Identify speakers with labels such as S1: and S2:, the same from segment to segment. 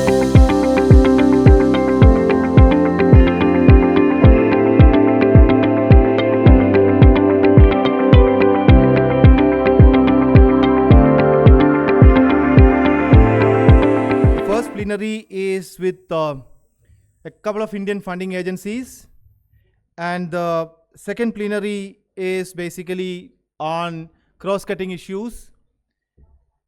S1: First plenary is with a couple of Indian funding agencies, and the second plenary is basically on cross-cutting issues,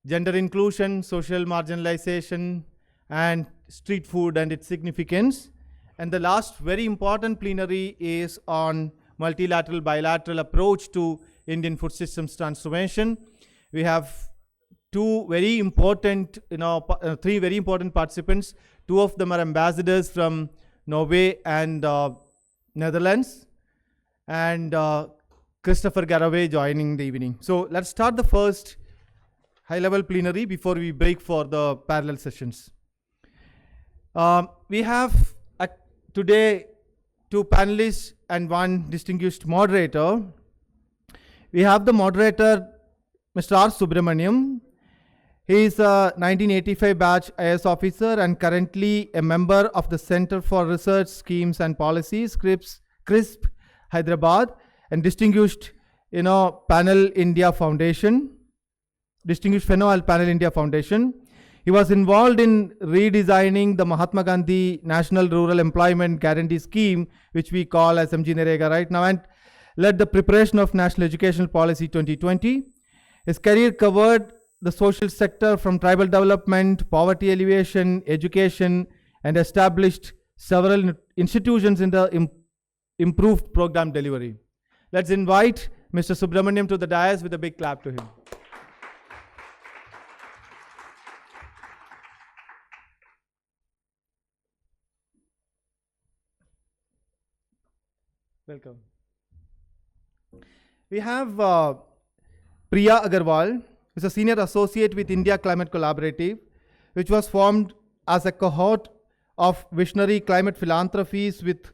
S1: gender inclusion, social marginalization, and street food and its significance. And the last very important plenary is on multilateral bilateral approach to Indian food systems transformation. We have three very important participants. Two of them are ambassadors from Norway and Netherlands, and Christopher Garraway joining the evening. So let's start the first high-level plenary before we break for the parallel sessions. We have today two panelists and one distinguished moderator. We have the moderator, Mr. R. Subramaniam. He is a 1985 batch IAS officer and currently a member of the Center for Research Schemes and Policies, CRISP, Hyderabad, and distinguished Panel India Foundation. Distinguished Fellow at Panel India Foundation. He was involved in redesigning the Mahatma Gandhi National Rural Employment Guarantee Scheme, which we call as MG Narega right now, and led the preparation of National Educational Policy 2020. His career covered the social sector from tribal development, poverty alleviation, education, and established several institutions in the improved program delivery. Let's invite Mr. Subramaniam to the dais with a big clap to him. Welcome. We have Priya Agarwal, who is a senior associate with India Climate Collaborative, which was formed as a cohort of visionary climate philanthropies with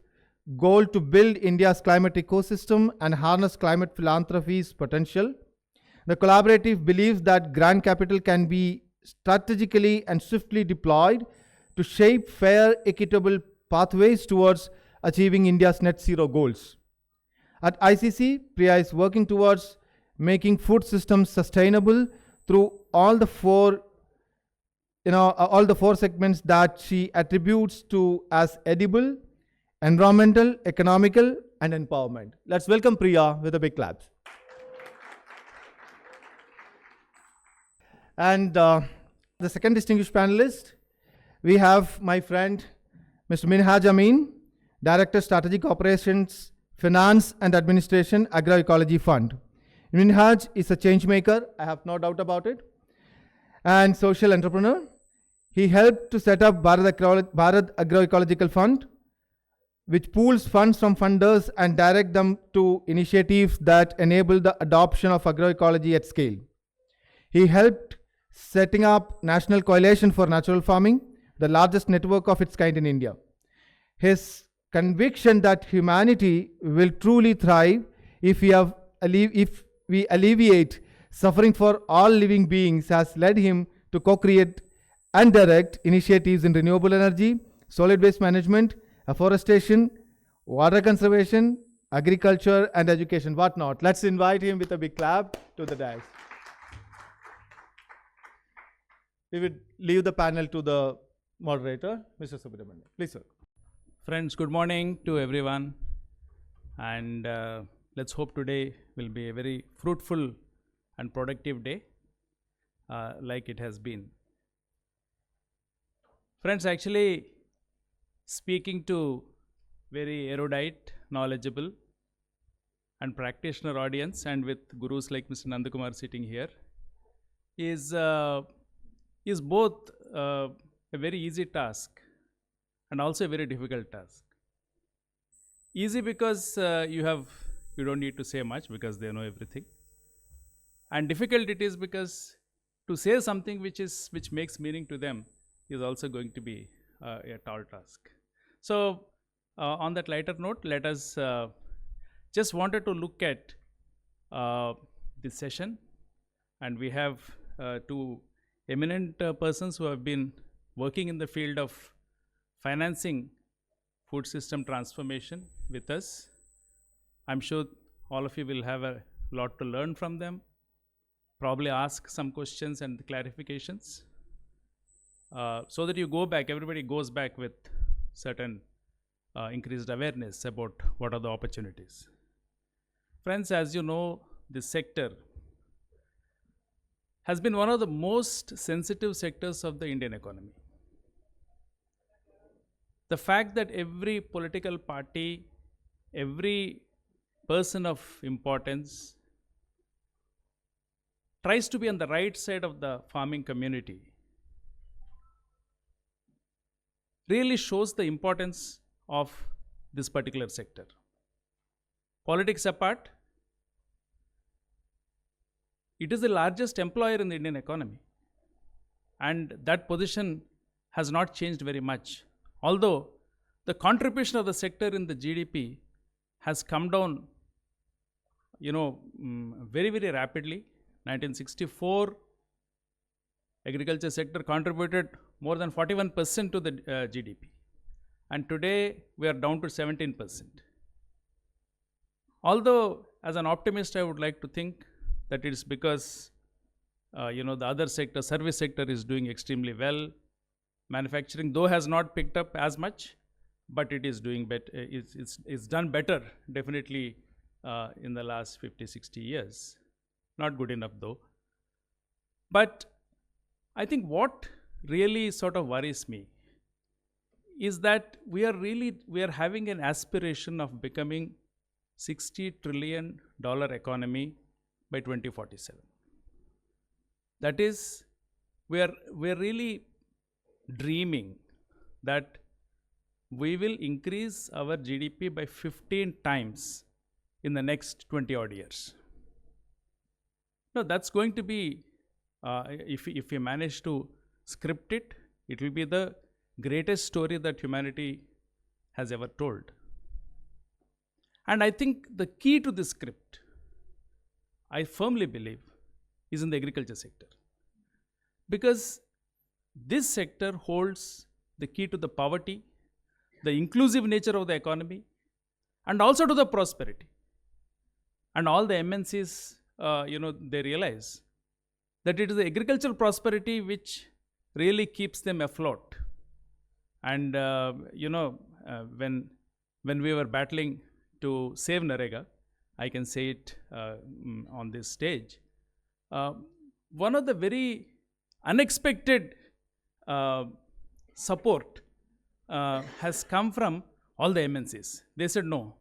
S1: goal to build India's climate ecosystem and harness climate philanthropy's potential. The collaborative believes that grant capital can be strategically and swiftly deployed to shape fair, equitable pathways towards achieving India's net zero goals. At ICC, Priya is working towards making food systems sustainable through all the four segments that she attributes to as edible, environmental, economical, and empowerment. Let's welcome Priya with a big clap. And the second distinguished panelist, we have my friend, Mr. Minhaj Amin, Director, Strategic Operations, Finance and Administration, Agroecology Fund. Minhaj is a change maker, I have no doubt about it, and social entrepreneur. He helped to set up Bharat Agroecological Fund, which pools funds from funders and direct them to initiatives that enable the adoption of agroecology at scale. He helped setting up National Coalition for Natural Farming, the largest network of its kind in India. His conviction that humanity will truly thrive if we alleviate suffering for all living beings has led him to co-create and direct initiatives in renewable energy, solid waste management, afforestation, water conservation, agriculture, and education, whatnot. Let's invite him with a big clap to the dais. We will leave the panel to the moderator, Mr. Subramaniam. Please, sir.
S2: Friends, good morning to everyone, and let's hope today will be a very fruitful and productive day like it has been. Friends, actually speaking to very erudite, knowledgeable and practitioner audience, and with gurus like Mr. Nandakumar sitting here, is both a very easy task and also a very difficult task. Easy because you don't need to say much because they know everything, and difficult it is because to say something which makes meaning to them is also going to be a tall task. So on that lighter note, let us just wanted to look at this session, and we have two eminent persons who have been working in the field of financing food system transformation with us. I'm sure all of you will have a lot to learn from them, probably ask some questions and clarifications, so that you go back, everybody goes back with certain increased awareness about what are the opportunities. Friends, as you know, this sector has been one of the most sensitive sectors of the Indian economy. The fact that every political party, every person of importance tries to be on the right side of the farming community really shows the importance of this particular sector. Politics apart, it is the largest employer in the Indian economy, and that position has not changed very much. Although the contribution of the sector in the GDP has come down, very, very rapidly. 1964, agriculture sector contributed more than 41% to the GDP, and today we are down to 17%. Although, as an optimist, I would like to think that it is because the other sector, service sector, is doing extremely well. Manufacturing, though, has not picked up as much, but it is doing better. It's done better, definitely, in the last 50-60 years. Not good enough, though. But I think what really sort of worries me is that we are having an aspiration of becoming $60 trillion economy by 2047. That is, we are really dreaming that we will increase our GDP by 15 times in the next 20 odd years. No, that's going to be, if we manage to script it, it will be the greatest story that humanity has ever told. And I think the key to this script, I firmly believe, is in the agriculture sector. Because this sector holds the key to the poverty, the inclusive nature of the economy, and also to the prosperity. And all the MNCs, they realize that it is the agricultural prosperity which really keeps them afloat. And, when we were battling to save Narega, I can say it on this stage, one of the very unexpected support has come from all the MNCs. They said, no,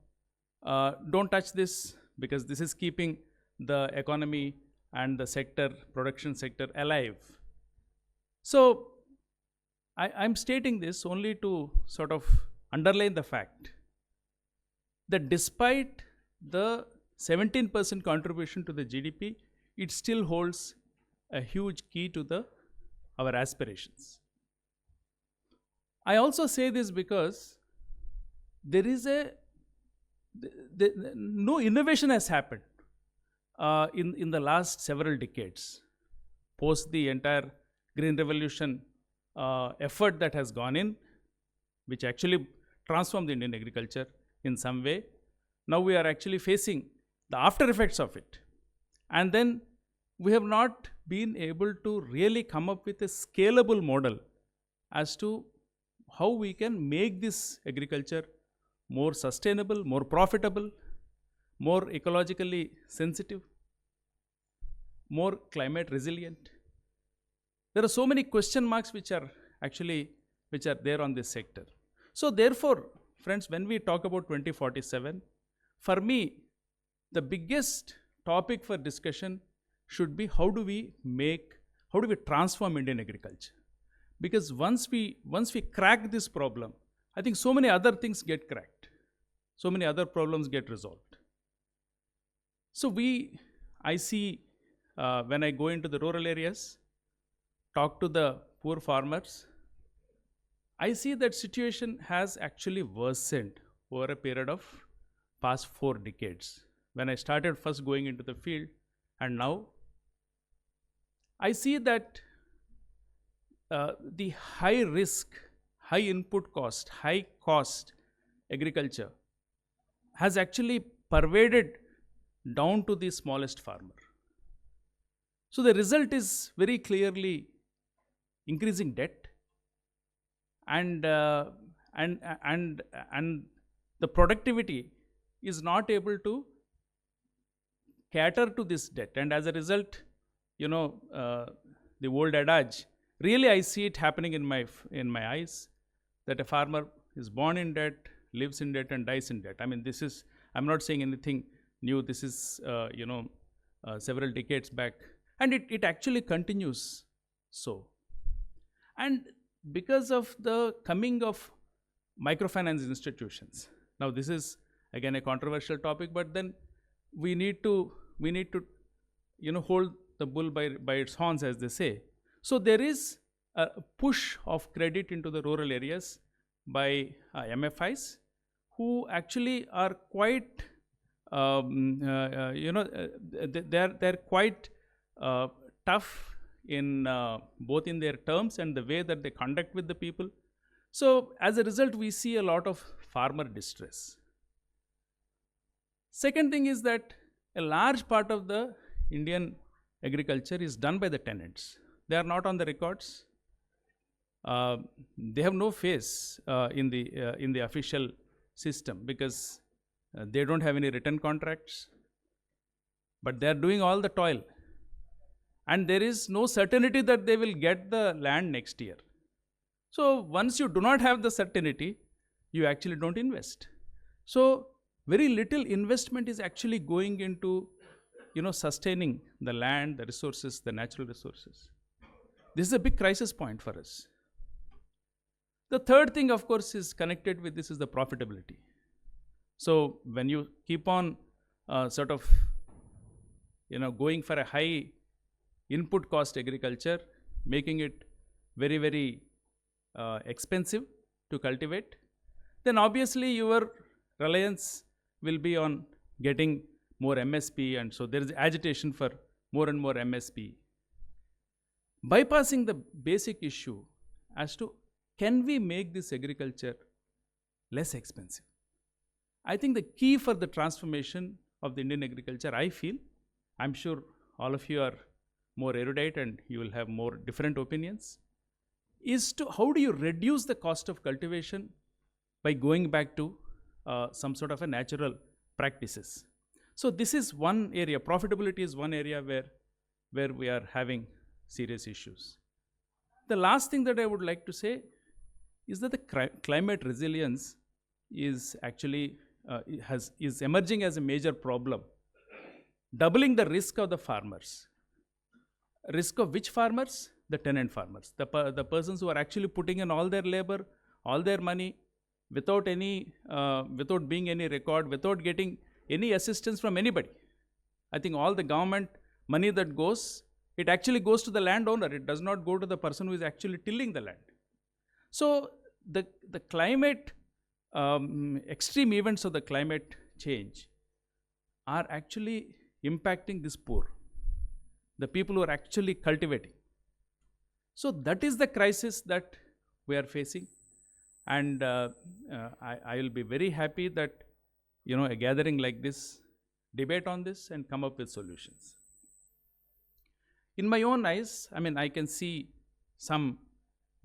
S2: don't touch this, because this is keeping the economy and the sector, production sector, alive. So I'm stating this only to sort of underline the fact that despite the 17% contribution to the GDP, it still holds a huge key to our aspirations. I also say this because there is no innovation has happened in the last several decades, post the entire Green Revolution effort that has gone in, which actually transformed the Indian agriculture in some way. Now we are actually facing the after effects of it. And then we have not been able to really come up with a scalable model as to how we can make this agriculture more sustainable, more profitable, more ecologically sensitive, more climate resilient. There are so many question marks which are there on this sector. So therefore, friends, when we talk about 2047, for me, the biggest topic for discussion should be how do we transform Indian agriculture? Because once we crack this problem, I think so many other things get cracked. So many other problems get resolved. So I see when I go into the rural areas, talk to the poor farmers, I see that situation has actually worsened over a period of past 4 decades. When I started first going into the field, and now I see that the high risk, high input cost, high cost agriculture has actually pervaded down to the smallest farmer. So the result is very clearly increasing debt, and and the productivity is not able to cater to this debt, and as a result, the old adage, really I see it happening in my eyes, that a farmer is born in debt, lives in debt, and dies in debt. I mean, I'm not saying anything new. This is several decades back, and it actually continues so. And because of the coming of microfinance institutions, now this is again a controversial topic, but then we need to hold the bull by its horns, as they say. So there is a push of credit into the rural areas by MFIs, who actually are quite they're quite tough in both in their terms and the way that they conduct with the people. So as a result, we see a lot of farmer distress. Second thing is that a large part of the Indian agriculture is done by the tenants. They are not on the records. They have no face in the official system, because they don't have any written contracts, but they are doing all the toil, and there is no certainty that they will get the land next year. So once you do not have the certainty, you actually don't invest. So very little investment is actually going into sustaining the land, the resources, the natural resources. This is a big crisis point for us. The third thing, of course, is connected with this is the profitability. So when you keep on going for a high input cost agriculture, making it very, very expensive to cultivate, then obviously your reliance will be on getting more MSP, and so there is agitation for more and more MSP. Bypassing the basic issue as to, can we make this agriculture less expensive? I think the key for the transformation of the Indian agriculture, I feel, I'm sure all of you are more erudite and you will have more different opinions, is to how do you reduce the cost of cultivation by going back to some sort of a natural practices. So this is one area, profitability is one area where we are having serious issues. The last thing that I would like to say is that the climate resilience is actually is emerging as a major problem, doubling the risk of the farmers. Risk of which farmers? The tenant farmers, the persons who are actually putting in all their labor, all their money, without being any record, without getting any assistance from anybody. I think all the government money that goes, it actually goes to the landowner. It does not go to the person who is actually tilling the land. So the climate, extreme events of the climate change are actually impacting this poor, the people who are actually cultivating. So that is the crisis that we are facing, and I will be very happy that a gathering like this debate on this and come up with solutions. In my own eyes, I mean, I can see some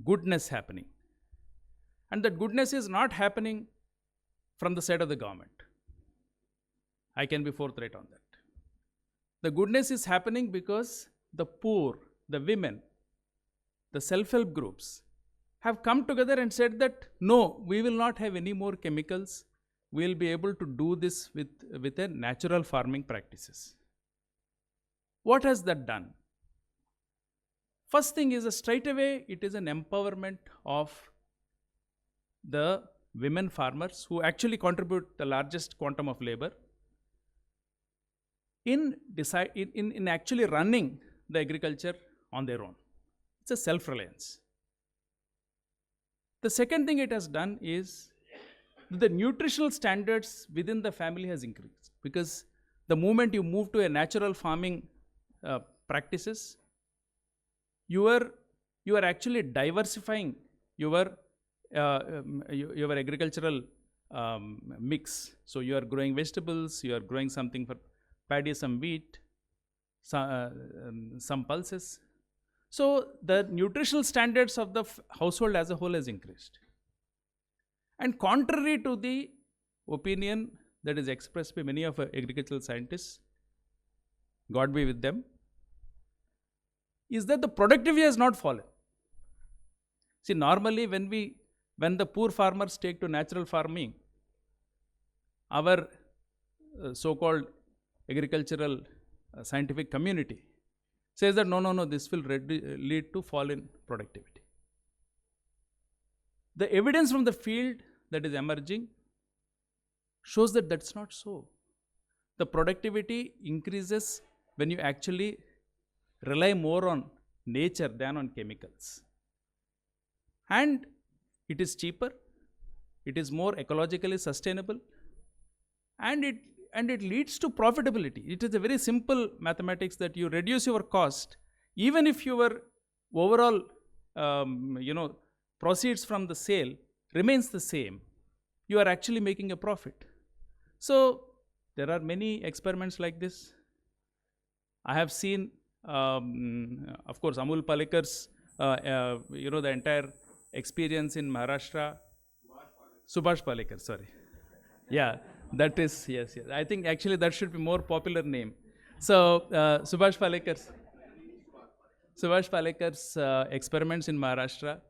S2: goodness happening, and that goodness is not happening from the side of the government. I can be forthright on that. The goodness is happening because the poor, the women, the self-help groups have come together and said that, no, we will not have any more chemicals. We will be able to do this with a natural farming practices. What has that done? First thing is, straight away, it is an empowerment of the women farmers who actually contribute the largest quantum of labor in actually running the agriculture on their own. It's a self-reliance. The second thing it has done is the nutritional standards within the family has increased, because the moment you move to a natural farming practices, your you are actually diversifying your your agricultural mix. So you are growing vegetables, you are growing something for paddy, some wheat, some pulses. So the nutritional standards of the household as a whole has increased. And contrary to the opinion that is expressed by many of our agricultural scientists, God be with them, is that the productivity has not fallen. See, normally when the poor farmers take to natural farming, our so-called agricultural scientific community says that no, this will lead to fall in productivity. The evidence from the field that is emerging shows that that's not so. The productivity increases when you actually rely more on nature than on chemicals. And it is cheaper, it is more ecologically sustainable, and it leads to profitability. It is a very simple mathematics that you reduce your cost, even if your overall proceeds from the sale remains the same, you are actually making a profit. So there are many experiments like this. I have seen, of course, Amul Palekar's, the entire experience in Maharashtra. Subhash Palekar, sorry. Yeah, that is, yes. I think actually that should be more popular name. So Subhash Palekar's experiments in Maharashtra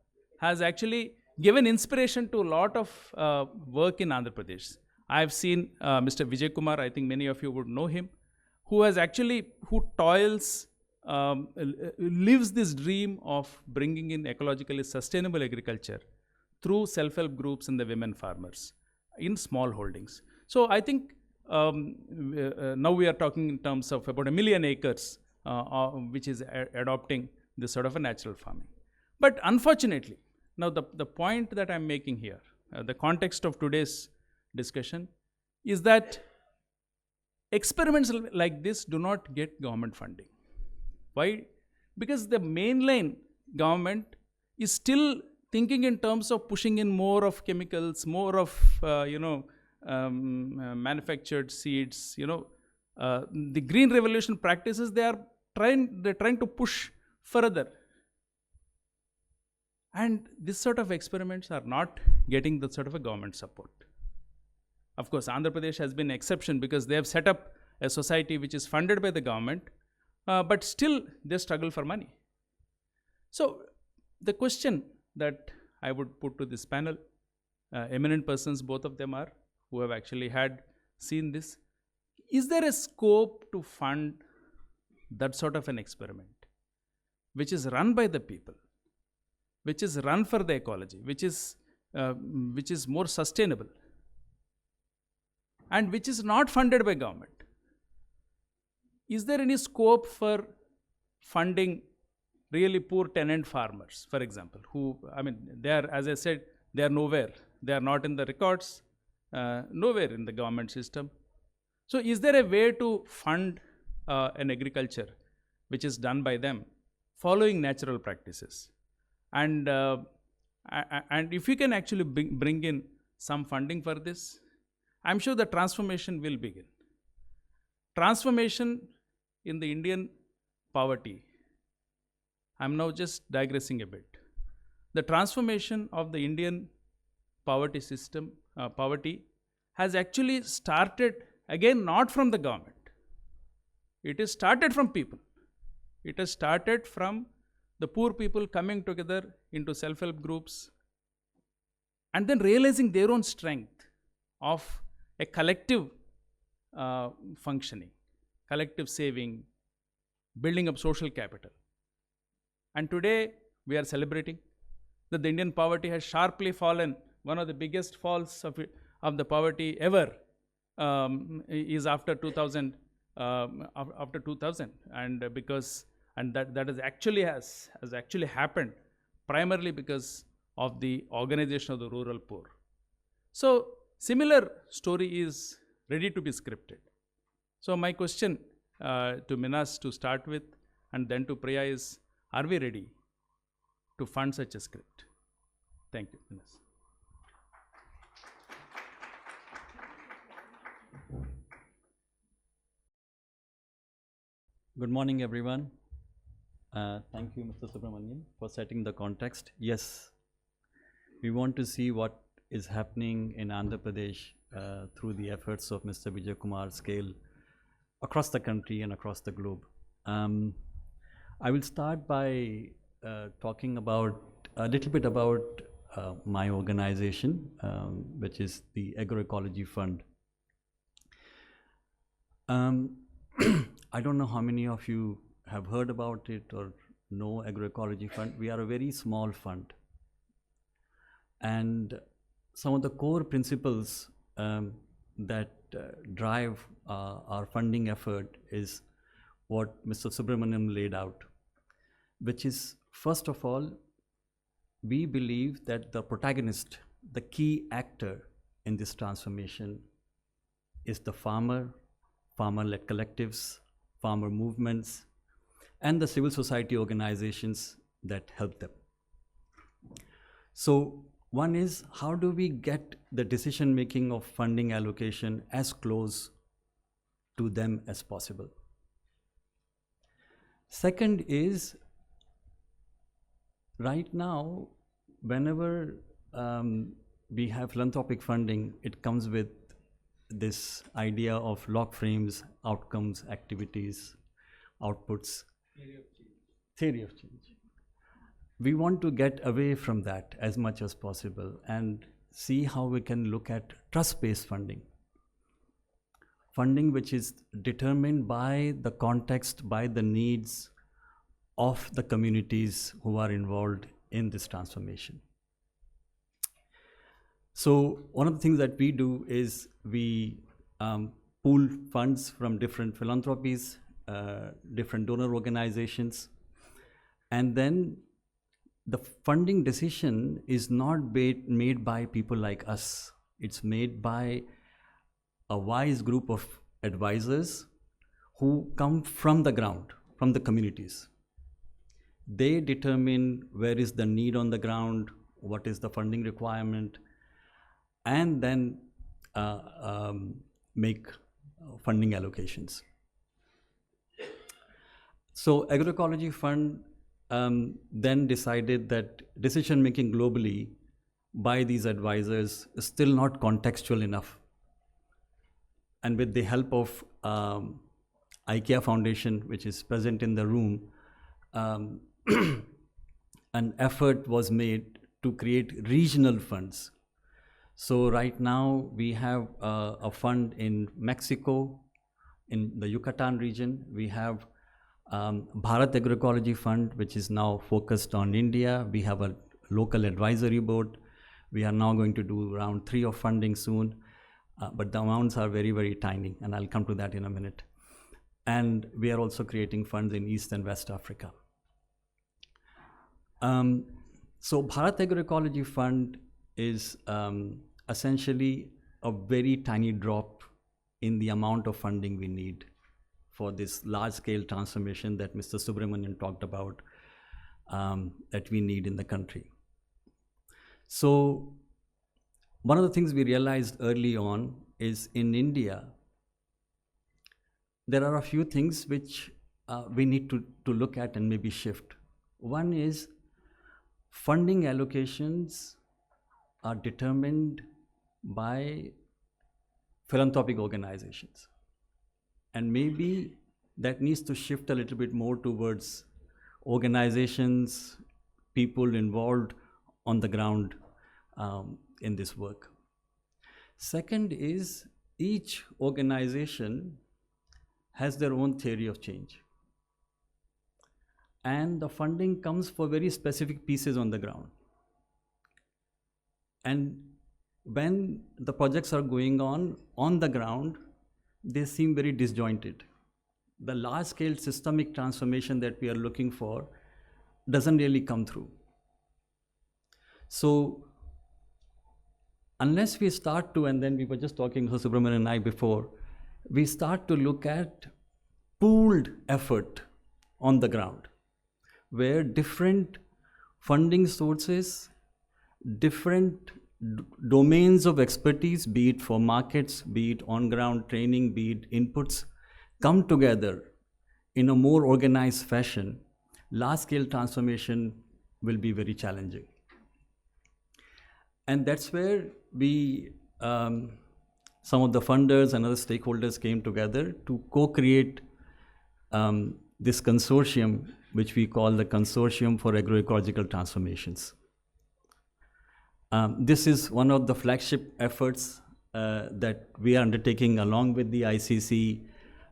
S2: has actually given inspiration to a lot of work in Andhra Pradesh. I have seen Mr. Vijay Kumar, I think many of you would know him, who toils, lives this dream of bringing in ecologically sustainable agriculture through self-help groups and the women farmers in small holdings. So I think now we are talking in terms of about 1 million acres, which is adopting this sort of a natural farming. But unfortunately, now the point that I'm making here, the context of today's discussion, is that experiments like this do not get government funding. Why? Because the mainline government is still thinking in terms of pushing in more of chemicals, more of manufactured seeds. The green revolution practices they're trying to push further, and this sort of experiments are not getting that sort of a government support. Of course, Andhra Pradesh has been an exception because they have set up a society which is funded by the government, but still they struggle for money. So the question that I would put to this panel, eminent persons, both of them are, who have actually seen this, is there a scope to fund that sort of an experiment, which is run by the people, which is run for the ecology, which is more sustainable, and which is not funded by government? Is there any scope for funding really poor tenant farmers, for example, who, they are, as I said, they are nowhere. They are not in the records, nowhere in the government system. So is there a way to fund an agriculture which is done by them following natural practices? And if we can actually bring in some funding for this, I'm sure the transformation will begin. Transformation in the Indian poverty, I'm now just digressing a bit. The transformation of the Indian poverty system, poverty, has actually started, again, not from the government. It is started from people. It has started from the poor people coming together into self-help groups and then realizing their own strength of a collective functioning, collective saving, building up social capital. And today we are celebrating that the Indian poverty has sharply fallen. One of the biggest falls of the poverty ever is after 2000. After 2000, and that has actually happened primarily because of the organization of the rural poor. So similar story is ready to be scripted. So my question to Minas to start with, and then to Priya, is: are we ready? to fund such a script. Thank you. Yes.
S3: Good morning, everyone. Thank you, Mr. Subramanian, for setting the context. Yes, we want to see what is happening in Andhra Pradesh through the efforts of Mr. Vijay Kumar scale across the country and across the globe. I will start by talking about a little bit about my organization, which is the Agroecology Fund. I don't know how many of you have heard about it or know Agroecology Fund. We are a very small fund. And some of the core principles that drive our funding effort is what Mr. Subramanian laid out, which is, first of all, we believe that the protagonist, the key actor in this transformation is the farmer, farmer-led collectives, farmer movements, and the civil society organizations that help them. So one is, how do we get the decision-making of funding allocation as close to them as possible? Second is, right now, whenever we have philanthropic funding, it comes with this idea of log frames, outcomes, activities, outputs. Theory of change. We want to get away from that as much as possible and see how we can look at trust-based funding. Funding which is determined by the context, by the needs of the communities who are involved in this transformation. So one of the things that we do is we pool funds from different philanthropies, different donor organizations, and then the funding decision is not made by people like us. It's made by a wise group of advisors who come from the ground, from the communities. They determine where is the need on the ground, what is the funding requirement, and then make funding allocations. So Agroecology Fund then decided that decision-making globally by these advisors is still not contextual enough. And with the help of IKEA Foundation, which is present in the room, an effort was made to create regional funds. So right now we have a fund in Mexico, in the Yucatan region. We have Bharat Agroecology Fund, which is now focused on India. We have a local advisory board. We are now going to do round 3 of funding soon, but the amounts are very, very tiny, and I'll come to that in a minute. And we are also creating funds in East and West Africa. So Bharat Agroecology Fund is essentially a very tiny drop in the amount of funding we need for this large-scale transformation that Mr. Subramanian talked about, that we need in the country. So one of the things we realized early on is in India, there are a few things which we need to look at and maybe shift. One is funding allocations are determined by philanthropic organizations. And maybe that needs to shift a little bit more towards organizations, people involved on the ground in this work. Second is, each organization has their own theory of change. And the funding comes for very specific pieces on the ground. And when the projects are going on the ground, they seem very disjointed. The large-scale systemic transformation that we are looking for doesn't really come through. So unless we start to, and then we were just talking, Mr. Subramanian and I before, we start to look at pooled effort on the ground, where different funding sources, different domains of expertise, be it for markets, be it on-ground training, be it inputs, come together in a more organized fashion, large-scale transformation will be very challenging. And that's where we, some of the funders and other stakeholders came together to co-create this consortium, which we call the Consortium for Agroecological Transformations. This is one of the flagship efforts that we are undertaking along with the ICC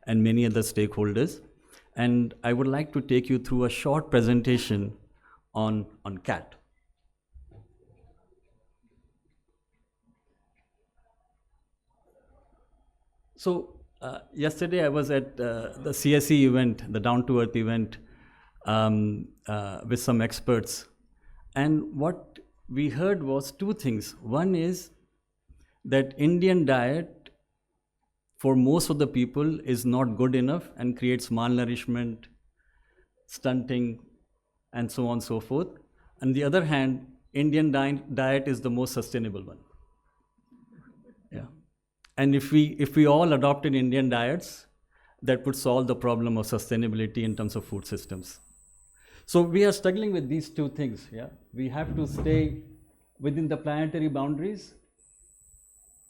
S3: and many other stakeholders. And I would like to take you through a short presentation on CAT. So yesterday I was at the CSE event, the Down to Earth event, with some experts. And what we heard was two things. One is that Indian diet for most of the people is not good enough and creates malnourishment, stunting, and so on and so forth. On the other hand, Indian diet is the most sustainable one. Yeah. And if we all adopted Indian diets, that would solve the problem of sustainability in terms of food systems. So we are struggling with these two things. Yeah, we have to stay within the planetary boundaries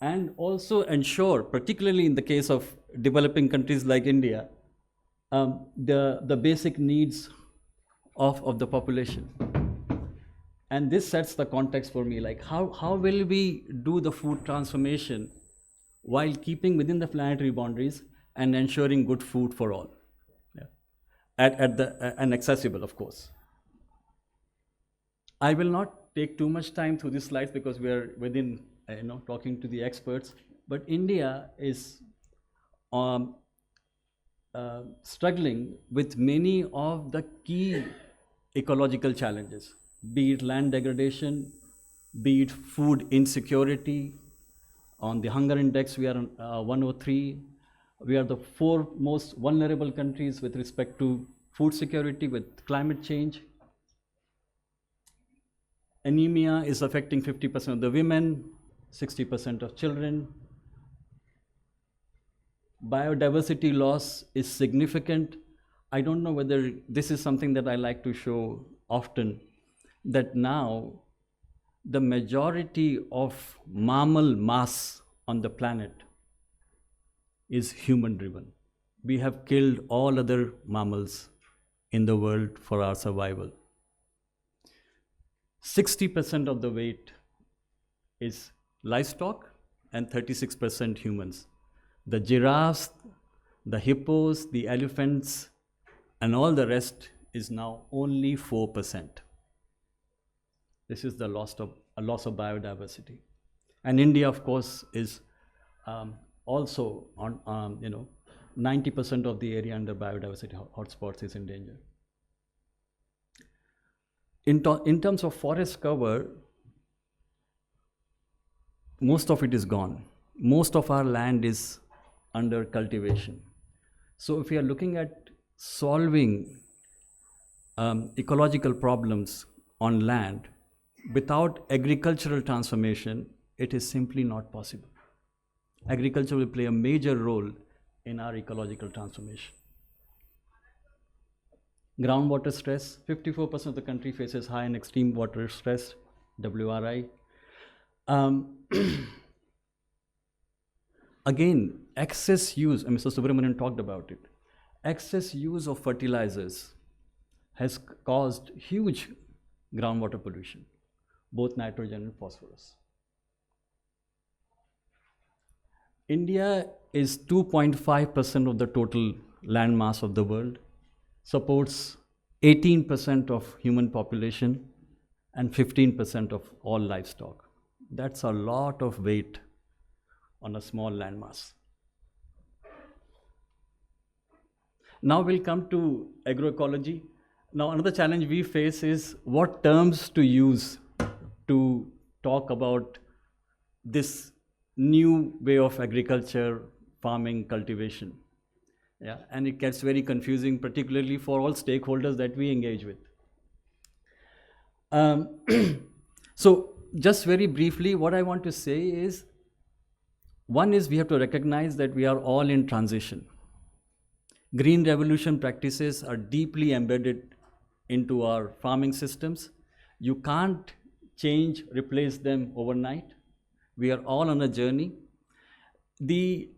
S3: and also ensure, particularly in the case of developing countries like India, the basic needs of the population. And this sets the context for me, like how will we do the food transformation while keeping within the planetary boundaries and ensuring good food for all, and accessible, of course. I will not take too much time through these slides because we are within, talking to the experts. But India is struggling with many of the key ecological challenges, be it land degradation, be it food insecurity. On the hunger index, we are on 103. We are the 4 most vulnerable countries with respect to food security, with climate change. Anemia is affecting 50% of the women, 60% of children. Biodiversity loss is significant. I don't know whether this is something that I like to show often, that now the majority of mammal mass on the planet is human driven. We have killed all other mammals in the world for our survival. 60% of the weight is livestock and 36% humans. The giraffes, the hippos, the elephants, and all the rest is now only 4%. This is the loss of biodiversity. And India, of course, is also on, 90% of the area under biodiversity hotspots is in danger. In terms of forest cover, most of it is gone. Most of our land is under cultivation. So if we are looking at solving ecological problems on land, without agricultural transformation, it is simply not possible. Agriculture will play a major role in our ecological transformation. Groundwater stress, 54% of the country faces high and extreme water stress, WRI. Again, excess use, and Mr. Subramanian talked about it, excess use of fertilizers has caused huge groundwater pollution, both nitrogen and phosphorus. India is 2.5% of the total land mass of the world, supports 18% of human population and 15% of all livestock. That's a lot of weight on a small land mass. Now we'll come to agroecology. Now another challenge we face is what terms to use to talk about this new way of agriculture, farming, cultivation. Yeah, and it gets very confusing, particularly for all stakeholders that we engage with. Um, so just very briefly, what I want to say is, one is we have to recognize that we are all in transition. Green revolution practices are deeply embedded into our farming systems. You can't change, replace them overnight. We are all on a journey. The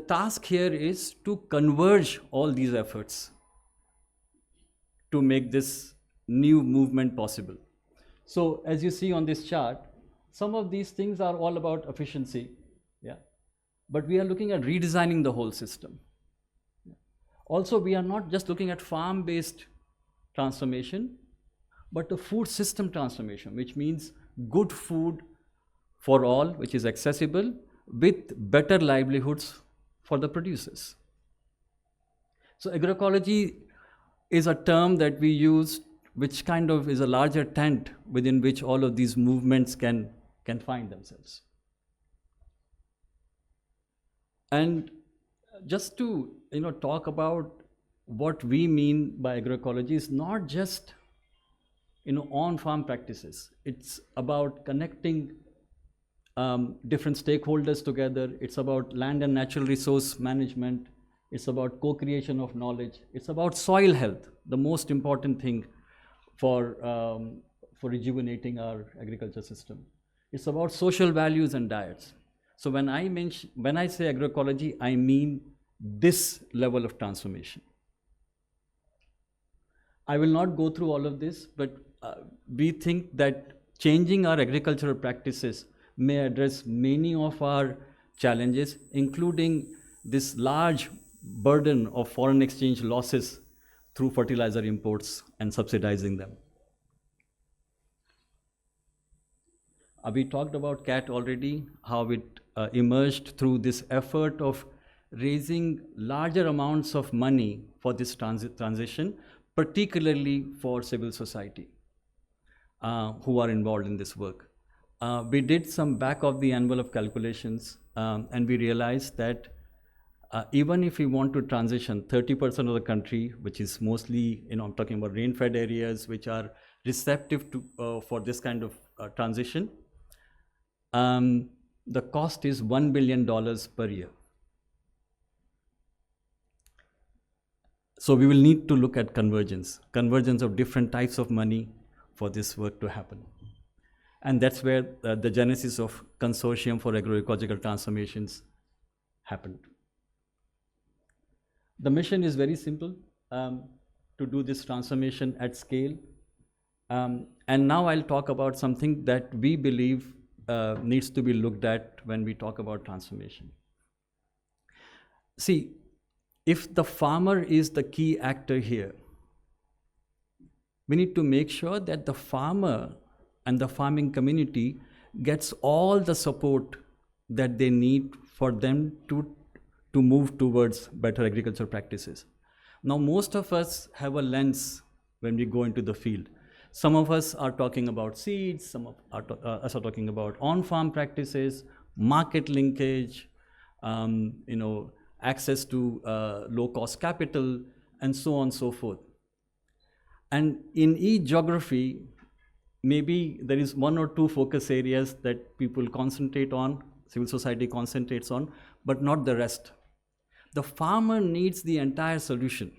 S3: task here is to converge all these efforts to make this new movement possible. So as you see on this chart, some of these things are all about efficiency, yeah. But we are looking at redesigning the whole system. Also, we are not just looking at farm-based transformation, but a food system transformation, which means good food for all, which is accessible, with better livelihoods for the producers. So agroecology is a term that we use, which kind of is a larger tent within which all of these movements can find themselves. And just to talk about what we mean by agroecology is not just on-farm practices. It's about connecting different stakeholders together. It's about land and natural resource management. It's about co-creation of knowledge. It's about soil health, the most important thing for rejuvenating our agriculture system. It's about social values and diets. So when I say agroecology, I mean this level of transformation. I will not go through all of this, but we think that changing our agricultural practices may address many of our challenges, including this large burden of foreign exchange losses through fertilizer imports and subsidizing them. We talked about CAT already, how it emerged through this effort of raising larger amounts of money for this transition, particularly for civil society who are involved in this work. We did some back of the envelope calculations and we realized that even if we want to transition 30% of the country, which is mostly, I'm talking about rain-fed areas which are receptive to for this kind of transition, the cost is $1 billion per year. So we will need to look at convergence of different types of money for this work to happen. And that's where the genesis of Consortium for Agroecological Transformations happened. The mission is very simple, to do this transformation at scale. And now I'll talk about something that we believe needs to be looked at when we talk about transformation. See, if the farmer is the key actor here, we need to make sure that the farmer and the farming community gets all the support that they need for them to move towards better agricultural practices. Now, most of us have a lens when we go into the field. Some of us are talking about seeds, some of us are talking about on-farm practices, market linkage, access to low-cost capital, and so on and so forth. And in each geography, maybe there is one or two focus areas that people concentrate on, civil society concentrates on, but not the rest. The farmer needs the entire solution.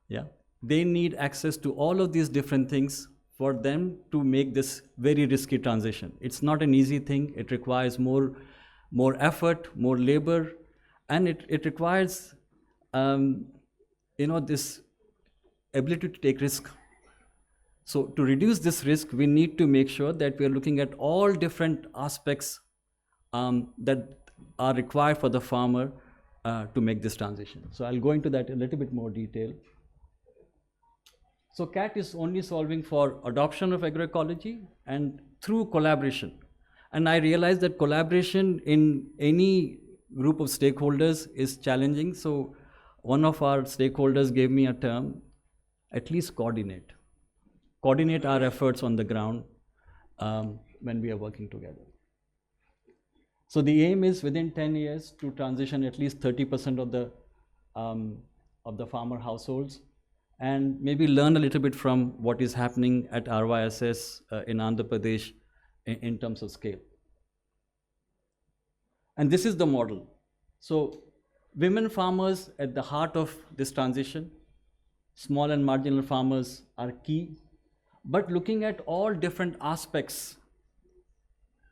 S3: Yeah, they need access to all of these different things for them to make this very risky transition. It's not an easy thing. It requires more effort, more labor, and it requires this ability to take risk. So to reduce this risk, we need to make sure that we are looking at all different aspects that are required for the farmer to make this transition. So I'll go into that in a little bit more detail. So CAT is only solving for adoption of agroecology and through collaboration. And I realized that collaboration in any group of stakeholders is challenging. So one of our stakeholders gave me a term, at least coordinate our efforts on the ground when we are working together. So the aim is within 10 years to transition at least 30% of the farmer households and maybe learn a little bit from what is happening at RYSS in Andhra Pradesh in terms of scale. And this is the model. So women farmers at the heart of this transition, small and marginal farmers are key, but looking at all different aspects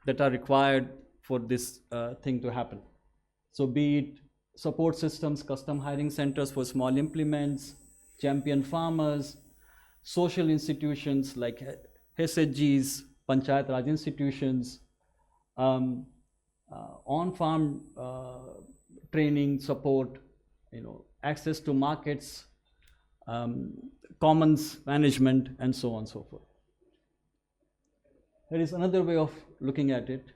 S3: that are required for this thing to happen. So be it support systems, custom hiring centers for small implements, champion farmers, social institutions like HSGs, Panchayat Raj institutions, on-farm training support, access to markets, commons management, and so on and so forth. There is another way of looking at it.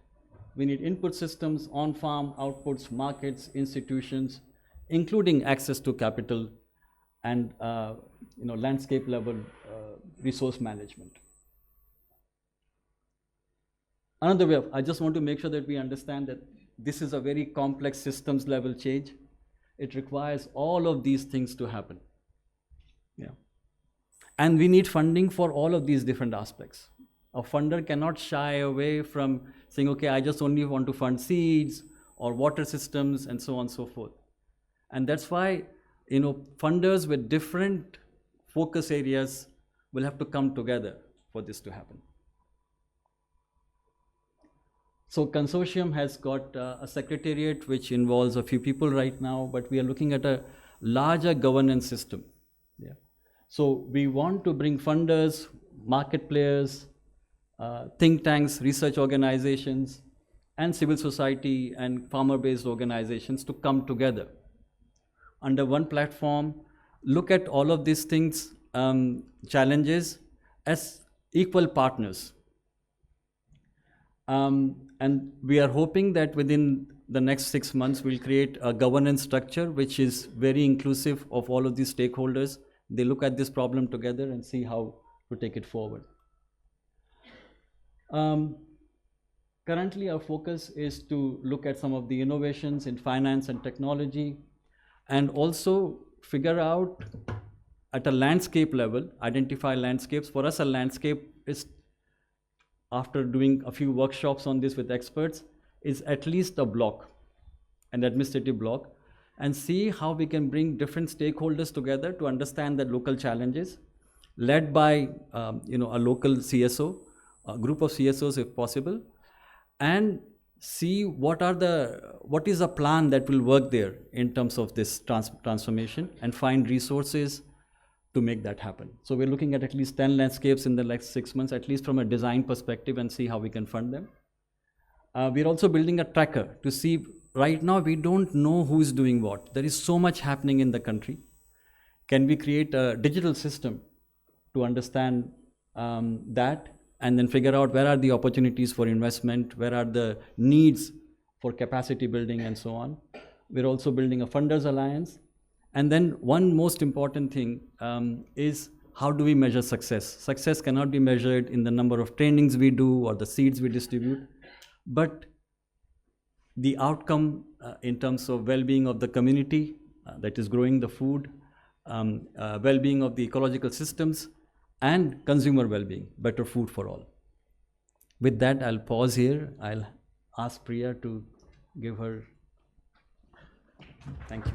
S3: We need input systems, on-farm outputs, markets, institutions, including access to capital and landscape level resource management. Another way I just want to make sure that we understand that this is a very complex systems level change. It requires all of these things to happen. Yeah. And we need funding for all of these different aspects. A funder cannot shy away from saying, okay, I just only want to fund seeds or water systems and so on and so forth. And that's why, funders with different focus areas will have to come together for this to happen. So consortium has got a secretariat which involves a few people right now, but we are looking at a larger governance system. Yeah. So we want to bring funders, market players, think tanks, research organizations, and civil society and farmer-based organizations to come together under one platform, look at all of these things, challenges as equal partners. And we are hoping that within the next 6 months, we'll create a governance structure which is very inclusive of all of these stakeholders. They look at this problem together and see how to take it forward. Currently, our focus is to look at some of the innovations in finance and technology, and also figure out at a landscape level, identify landscapes. For us, a landscape is, after doing a few workshops on this with experts, is at least a block, an administrative block, and see how we can bring different stakeholders together to understand the local challenges, led by a local CSO, a group of CSOs if possible, and see what is a plan that will work there in terms of this transformation, and find resources to make that happen. So we're looking at least 10 landscapes in the next 6 months, at least from a design perspective, and see how we can fund them. We're also building a tracker to see, right now we don't know who's doing what. There is so much happening in the country. Can we create a digital system to understand that, and then figure out where are the opportunities for investment, where are the needs for capacity building, and so on. We're also building a funders alliance. And then one most important thing is, how do we measure success? Success cannot be measured in the number of trainings we do or the seeds we distribute, but the outcome in terms of well-being of the community that is growing the food, well-being of the ecological systems, and consumer well-being, better food for all. With that, I'll pause here. I'll ask Priya to give her. Thank you.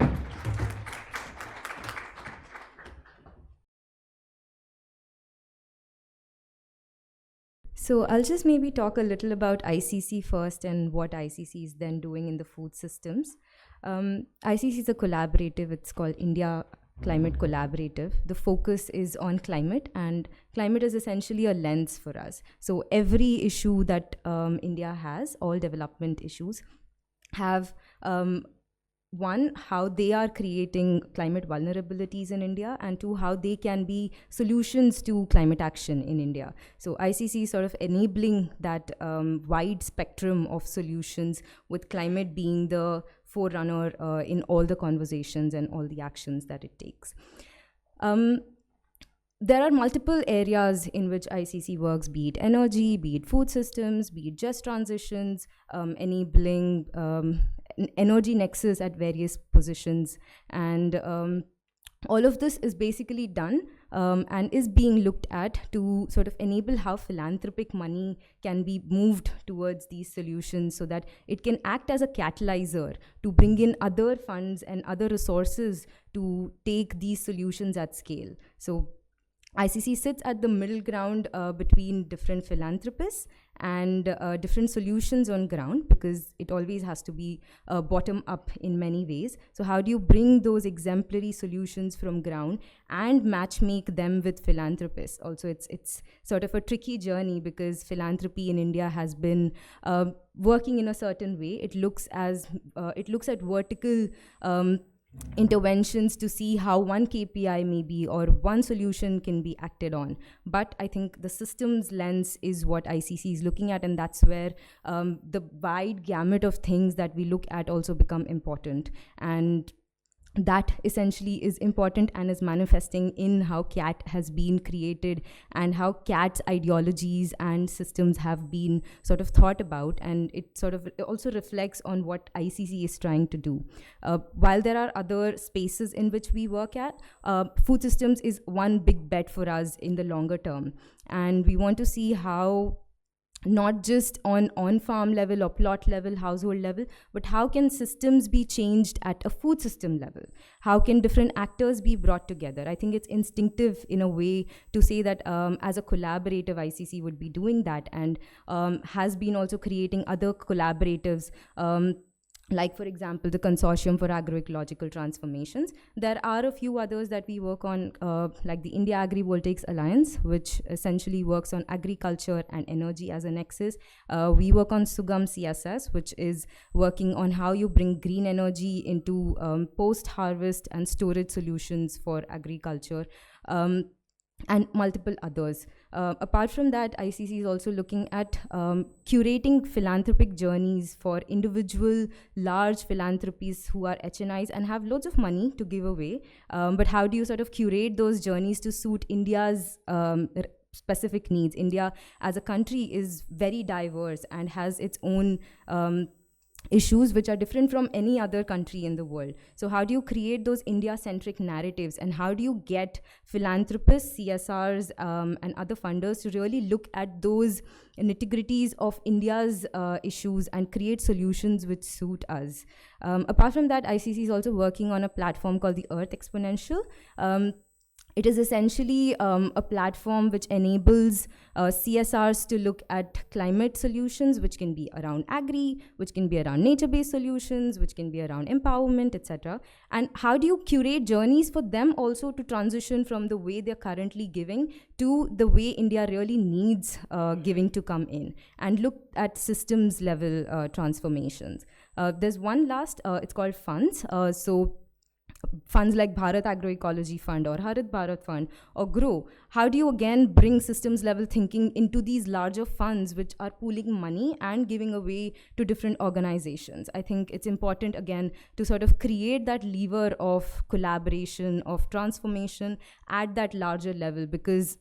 S4: So I'll just maybe talk a little about ICC first and what ICC is then doing in the food systems. ICC is a collaborative. It's called India Climate Collaborative. The focus is on climate, and climate is essentially a lens for us. So every issue that India has, all development issues, have one, how they are creating climate vulnerabilities in India, and two, how they can be solutions to climate action in India. So ICC is sort of enabling that wide spectrum of solutions, with climate being the forerunner in all the conversations and all the actions that it takes. There are multiple areas in which ICC works, be it energy, be it food systems, be it just transitions, enabling energy nexus at various positions, and all of this is basically done and is being looked at to sort of enable how philanthropic money can be moved towards these solutions so that it can act as a catalyzer to bring in other funds and other resources to take these solutions at scale. So ICC sits at the middle ground between different philanthropists and different solutions on ground, because it always has to be bottom up in many ways. So how do you bring those exemplary solutions from ground and match make them with philanthropists? Also, it's sort of a tricky journey because philanthropy in India has been working in a certain way. It looks at vertical interventions to see how one KPI may be or one solution can be acted on. But I think the systems lens is what ICC is looking at, and that's where the wide gamut of things that we look at also become important. And that essentially is important and is manifesting in how CAT has been created and how CAT's ideologies and systems have been sort of thought about, and it sort of also reflects on what ICC is trying to do. While there are other spaces in which we work at, food systems is one big bet for us in the longer term, and we want to see how not just on farm level or plot level, household level, but how can systems be changed at a food system level? How can different actors be brought together? I think it's instinctive in a way to say that as a collaborative, ICC would be doing that, and has been also creating other collaboratives, like, for example, the Consortium for Agroecological Transformations. There are a few others that we work on, like the India Agrivoltaics Alliance, which essentially works on agriculture and energy as a nexus. We work on Sugam CSS, which is working on how you bring green energy into post-harvest and storage solutions for agriculture. And multiple others. Apart from that, ICC is also looking at curating philanthropic journeys for individual large philanthropies who are HNIs and have loads of money to give away. But how do you sort of curate those journeys to suit India's specific needs? India as a country is very diverse and has its own issues which are different from any other country in the world. So how do you create those India-centric narratives, and how do you get philanthropists, CSRs, and other funders to really look at those nitty-gritties of India's issues and create solutions which suit us? Apart from that, ICC is also working on a platform called the Earth Exponential. It is essentially a platform which enables CSRs to look at climate solutions, which can be around agri, which can be around nature-based solutions, which can be around empowerment, etc. And how do you curate journeys for them also to transition from the way they're currently giving to the way India really needs giving to come in, and look at systems level transformations. There's one last, it's called funds. So funds like Bharat Agroecology Fund or Harit Bharat Fund or GROW, how do you again bring systems level thinking into these larger funds which are pooling money and giving away to different organizations? I think it's important again to sort of create that lever of collaboration, of transformation at that larger level, because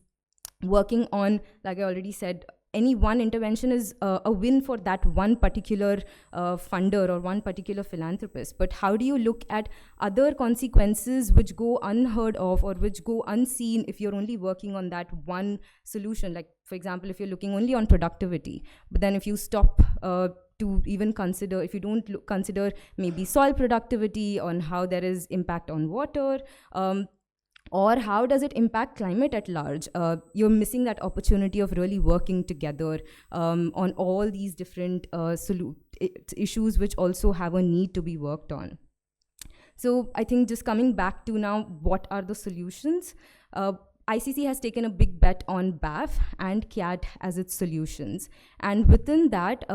S4: working on, like I already said, any one intervention is a win for that one particular funder or one particular philanthropist. But how do you look at other consequences which go unheard of or which go unseen if you're only working on that one solution? Like, for example, if you're looking only on productivity, but then if you stop to even consider, if you don't consider maybe soil productivity, on how there is impact on water, or how does it impact climate at large? You're missing that opportunity of really working together on all these different issues which also have a need to be worked on. So I think just coming back to now, what are the solutions? ICC has taken a big bet on BAF and CAT as its solutions. And within that,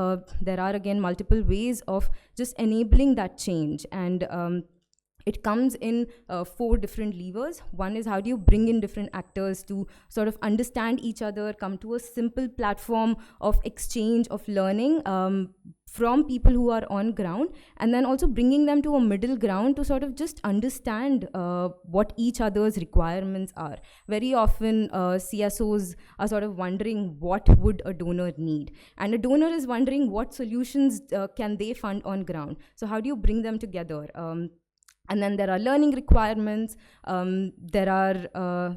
S4: there are again multiple ways of just enabling that change. And it comes in 4 different levers. One is, how do you bring in different actors to sort of understand each other, come to a simple platform of exchange, of learning from people who are on ground, and then also bringing them to a middle ground to sort of just understand what each other's requirements are. Very often CSOs are sort of wondering what would a donor need, and a donor is wondering what solutions can they fund on ground. So how do you bring them together? And then there are learning requirements, there are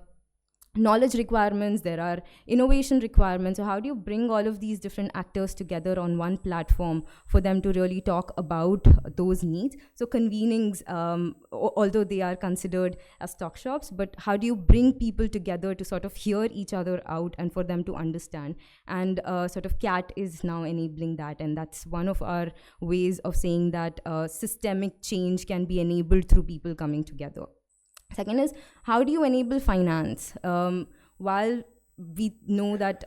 S4: knowledge requirements, there are innovation requirements. So how do you bring all of these different actors together on one platform for them to really talk about those needs? So convenings, although they are considered as talk shops, but how do you bring people together to sort of hear each other out and for them to understand? And sort of CAT is now enabling that, and that's one of our ways of saying that systemic change can be enabled through people coming together. Second is, how do you enable finance? While we know that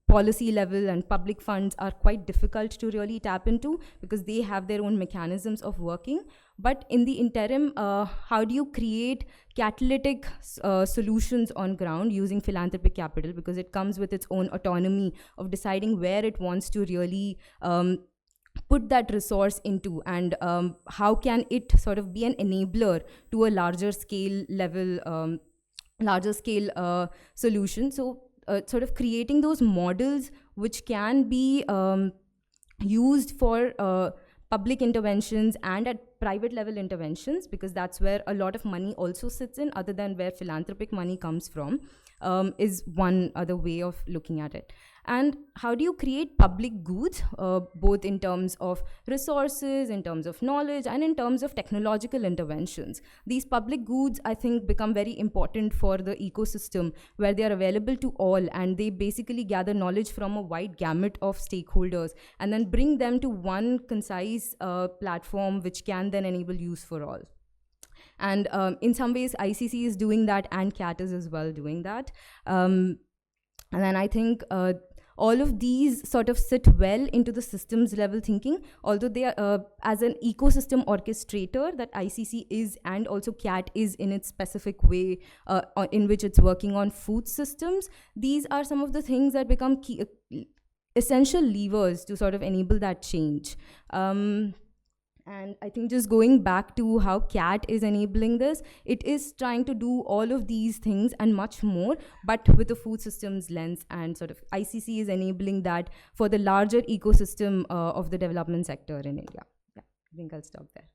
S4: policy level and public funds are quite difficult to really tap into because they have their own mechanisms of working, but in the interim, how do you create catalytic solutions on ground using philanthropic capital, because it comes with its own autonomy of deciding where it wants to really put that resource into, and how can it sort of be an enabler to a larger scale level, larger scale solution. So sort of creating those models which can be used for public interventions and at private level interventions, because that's where a lot of money also sits in, other than where philanthropic money comes from, is one other way of looking at it. And how do you create public goods, both in terms of resources, in terms of knowledge, and in terms of technological interventions? These public goods, I think, become very important for the ecosystem, where they are available to all, and they basically gather knowledge from a wide gamut of stakeholders, and then bring them to one concise platform, which can then enable use for all. And in some ways, ICC is doing that, and CAT is as well doing that. And then I think all of these sort of sit well into the systems level thinking, although they are as an ecosystem orchestrator that ICC is, and also CAT is in its specific way in which it's working on food systems. These are some of the things that become key, essential levers to sort of enable that change. And I think just going back to how CAT is enabling this, it is trying to do all of these things and much more, but with the food systems lens, and sort of ICC is enabling that for the larger ecosystem of the development sector in India. Yeah, I think I'll stop there.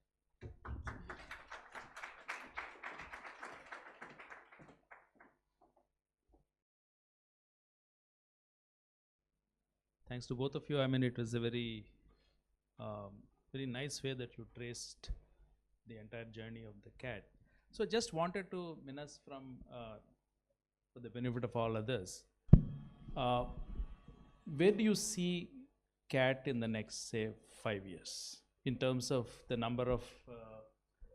S2: Thanks to both of you. I mean, it was a very very nice way that you traced the entire journey of the CAT. So just wanted to, Minas, from for the benefit of all others, where do you see CAT in the next, say, 5 years, in terms of the number of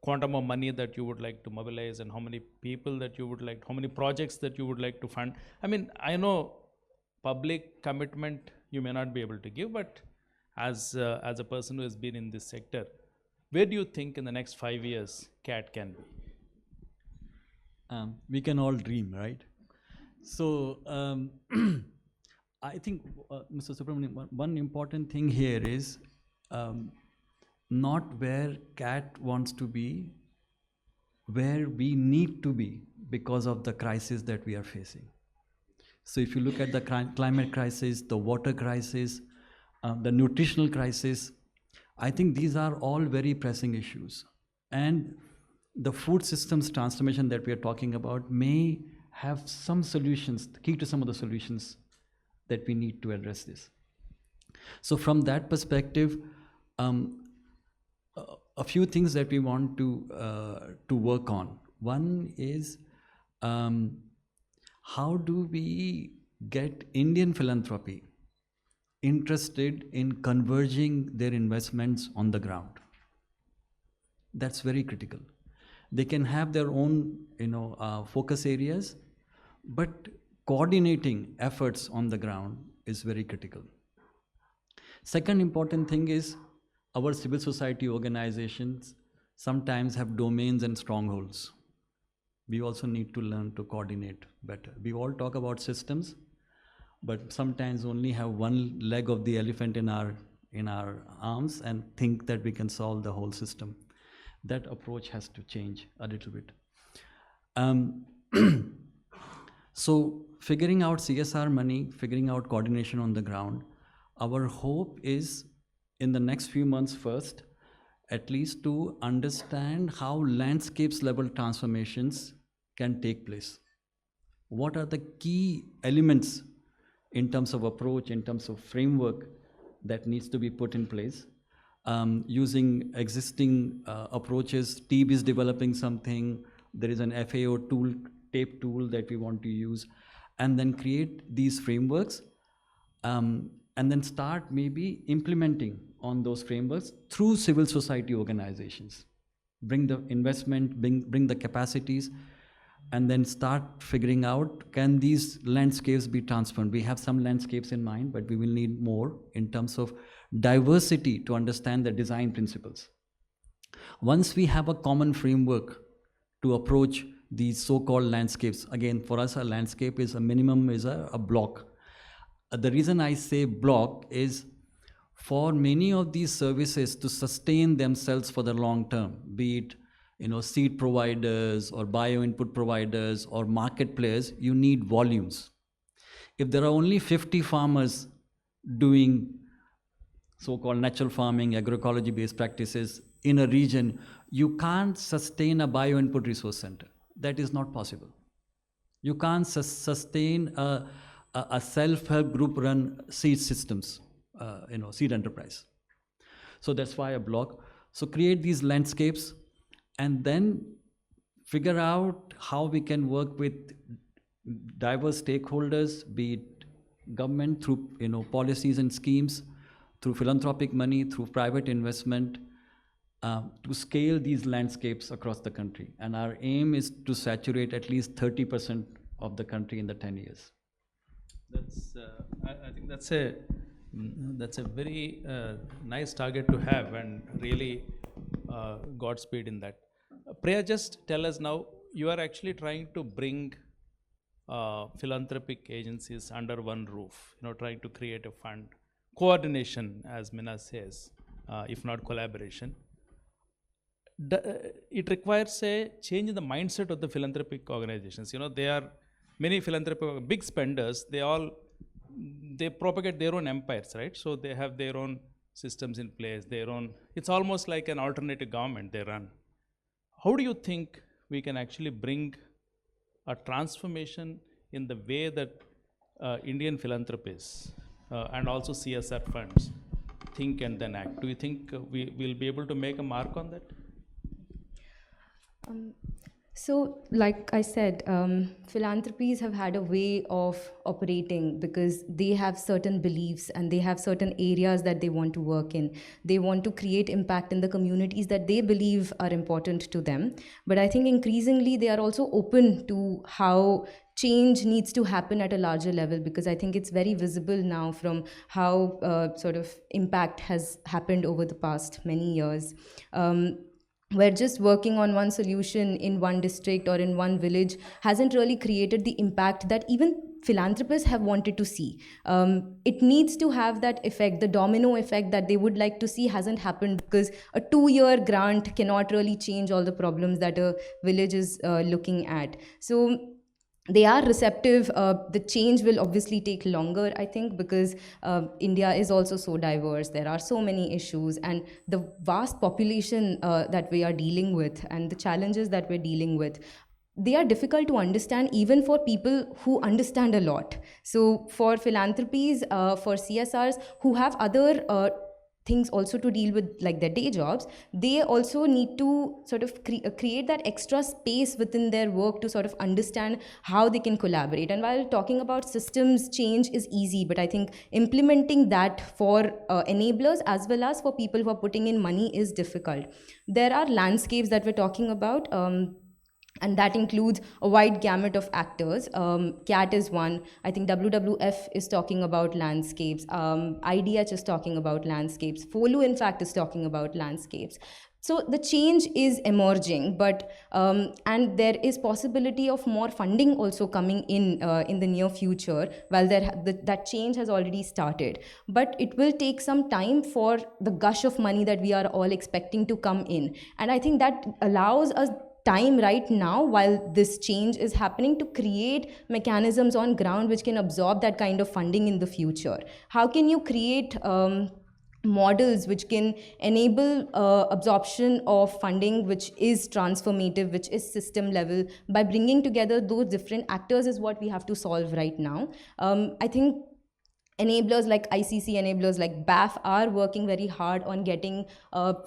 S2: quantum of money that you would like to mobilize, and how many people that you would like, how many projects that you would like to fund? I mean, I know public commitment you may not be able to give, but as a person who has been in this sector, where do you think in the next 5 years CAT can be?
S3: We can all dream, right? So I think, Mr. Subramanian, one important thing here is not where CAT wants to be, where we need to be because of the crisis that we are facing. So if you look at the climate crisis, the water crisis, the nutritional crisis, I think these are all very pressing issues. And the food systems transformation that we are talking about may have some solutions, the key to some of the solutions that we need to address this. So from that perspective, a few things that we want to work on. One is, how do we get Indian philanthropy interested in converging their investments on the ground? That's very critical. They can have their own, focus areas, but coordinating efforts on the ground is very critical. Second important thing is, our civil society organizations sometimes have domains and strongholds. We also need to learn to coordinate better. We all talk about systems, but sometimes only have one leg of the elephant in our arms and think that we can solve the whole system. That approach has to change a little bit. So figuring out CSR money, figuring out coordination on the ground, our hope is in the next few months first at least to understand how landscapes level transformations can take place. What are the key elements in terms of approach, in terms of framework that needs to be put in place? Using existing approaches, TB is developing something, there is an FAO tool, tape tool that we want to use, and then create these frameworks, and then start maybe implementing on those frameworks through civil society organizations. Bring the investment, bring the capacities, and then start figuring out, can these landscapes be transformed? We have some landscapes in mind, but we will need more in terms of diversity to understand the design principles. Once we have a common framework to approach these so-called landscapes, again, for us, a landscape is a minimum, is a block. The reason I say block is for many of these services to sustain themselves for the long term, be it seed providers or bio input providers or market players, you need volumes. If there are only 50 farmers doing so-called natural farming, agroecology based practices in a region, you can't sustain a bio input resource center. That is not possible. You can't sustain a self-help group run seed systems, seed enterprise. So that's why a block. So create these landscapes and then figure out how we can work with diverse stakeholders, be it government through policies and schemes, through philanthropic money, through private investment, to scale these landscapes across the country. And our aim is to saturate at least 30% of the country in the 10 years.
S2: That's, I think that's a very nice target to have, and really Godspeed in that. Priya, just tell us now, you are actually trying to bring philanthropic agencies under one roof, trying to create a fund. Coordination, as Mina says, if not collaboration. It requires a change in the mindset of the philanthropic organizations. They are many philanthropic big spenders. They propagate their own empires, right? So they have their own systems in place. It's almost like an alternative government they run. How do you think we can actually bring a transformation in the way that Indian philanthropists and also CSR funds think and then act? Do you think we will be able to make a mark on that?
S4: So, like I said, philanthropies have had a way of operating because they have certain beliefs and they have certain areas that they want to work in. They want to create impact in the communities that they believe are important to them. But I think increasingly they are also open to how change needs to happen at a larger level, because I think it's very visible now from how sort of impact has happened over the past many years. Where just working on one solution in one district or in one village hasn't really created the impact that even philanthropists have wanted to see. It needs to have that effect, the domino effect that they would like to see hasn't happened, because a 2-year grant cannot really change all the problems that a village is looking at. So they are receptive. The change will obviously take longer, I think, because India is also so diverse. There are so many issues, and the vast population that we are dealing with and the challenges that we're dealing with, they are difficult to understand even for people who understand a lot. So for philanthropies, for CSRs who have other things also to deal with, like their day jobs, they also need to sort of create that extra space within their work to sort of understand how they can collaborate. And while talking about systems change is easy, but I think implementing that for enablers as well as for people who are putting in money is difficult. There are landscapes that we're talking about, and that includes a wide gamut of actors. CAT is one. I think WWF is talking about landscapes. IDH is talking about landscapes. FOLU, in fact, is talking about landscapes. So the change is emerging, but and there is possibility of more funding also coming in the near future. While that change has already started, but it will take some time for the gush of money that we are all expecting to come in. And I think that allows us time right now, while this change is happening, to create mechanisms on ground which can absorb that kind of funding in the future. How can you create models which can enable absorption of funding which is transformative, which is system level. By bringing together those different actors is what we have to solve right now. I think enablers like ICC, enablers like BAF are working very hard on getting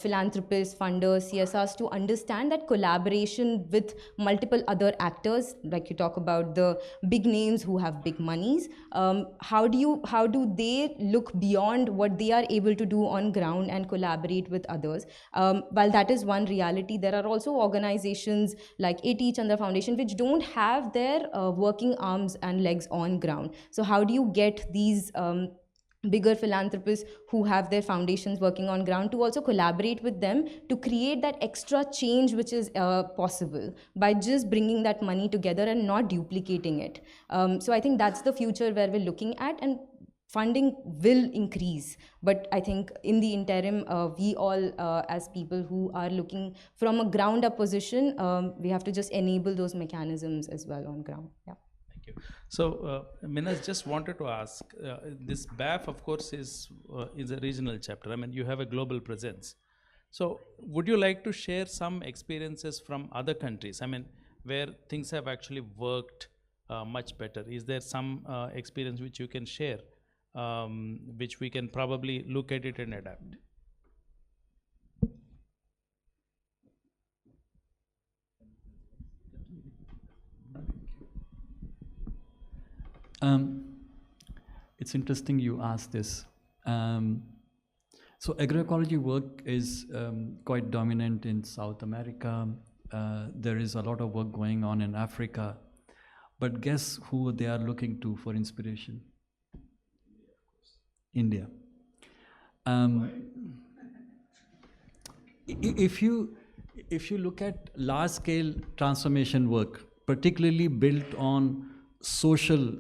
S4: philanthropists, funders, CSRs to understand that collaboration with multiple other actors, like you talk about the big names who have big monies, how do they look beyond what they are able to do on ground and collaborate with others? While that is one reality, there are also organizations like A.T. Chandra Foundation which don't have their working arms and legs on ground. So how do you get these bigger philanthropists who have their foundations working on ground to also collaborate with them to create that extra change which is possible by just bringing that money together and not duplicating it? So I think that's the future where we're looking at, and funding will increase. But I think in the interim, we all as people who are looking from a ground up position, we have to just enable those mechanisms as well on ground. Yeah.
S2: Thank you. So, Minas, just wanted to ask, this BAF, of course, is a regional chapter. I mean, you have a global presence. So, would you like to share some experiences from other countries? I mean, where things have actually worked much better? Is there some experience which you can share, which we can probably look at it and adapt?
S3: It's interesting you asked this. So agroecology work is quite dominant in South America. There is a lot of work going on in Africa. But guess who they are looking to for inspiration? India. If you look at large-scale transformation work, particularly built on social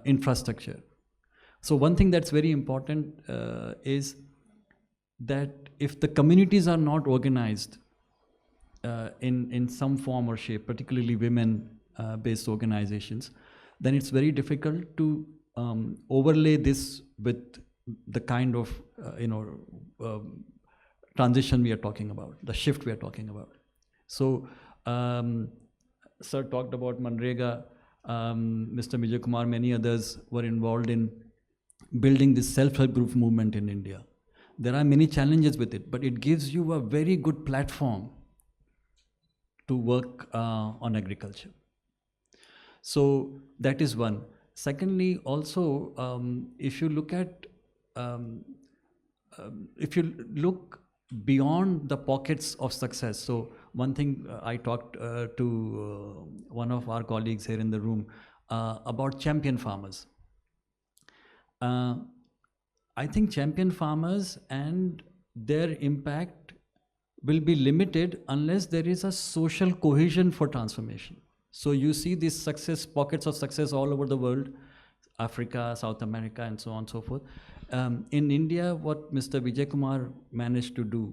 S3: infrastructure. So one thing that's very important is that if the communities are not organized in some form or shape, particularly women-based organizations, then it's very difficult to overlay this with the kind of transition we are talking about, the shift we are talking about. So, Sir talked about Manrega. Mr. Vijay Kumar, many others were involved in building this self-help group movement in India. There are many challenges with it, but it gives you a very good platform to work on agriculture. So that is one. Secondly, also, if you look at, if you look beyond the pockets of success. So one thing I talked to one of our colleagues here in the room about champion farmers. I think champion farmers and their impact will be limited unless there is a social cohesion for transformation. So you see these success, pockets of success all over the world, Africa, South America, and so on and so forth. In India, what Mr. Vijay Kumar managed to do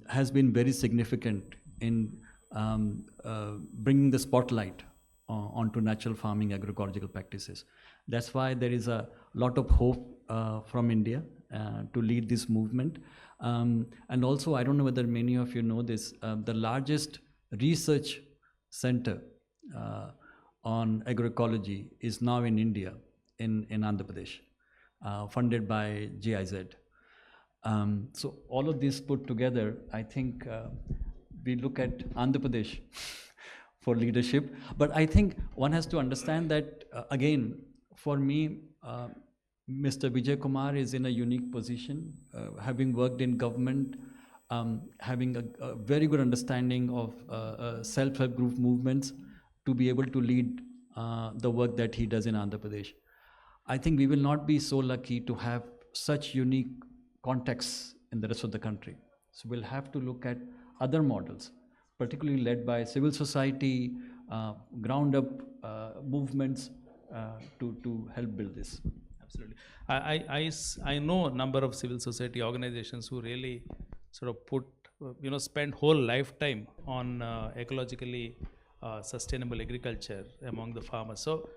S3: has been very significant in bringing the spotlight onto natural farming agroecological practices. That's why there is a lot of hope from India to lead this movement. And also, I don't know whether many of you know this, the largest research center on agroecology is now in India, in Andhra Pradesh, funded by GIZ. So all of this put together, I think we look at Andhra Pradesh for leadership. But I think one has to understand that, again, for me, Mr. Vijay Kumar is in a unique position, having worked in government, having a very good understanding of self-help group movements, to be able to lead the work that he does in Andhra Pradesh. I think we will not be so lucky to have such unique contexts in the rest of the country. So we'll have to look at other models, particularly led by civil society, ground-up movements to help build this.
S2: Absolutely. I know a number of civil society organizations who really sort of put, spend whole lifetime on ecologically sustainable agriculture among the farmers. So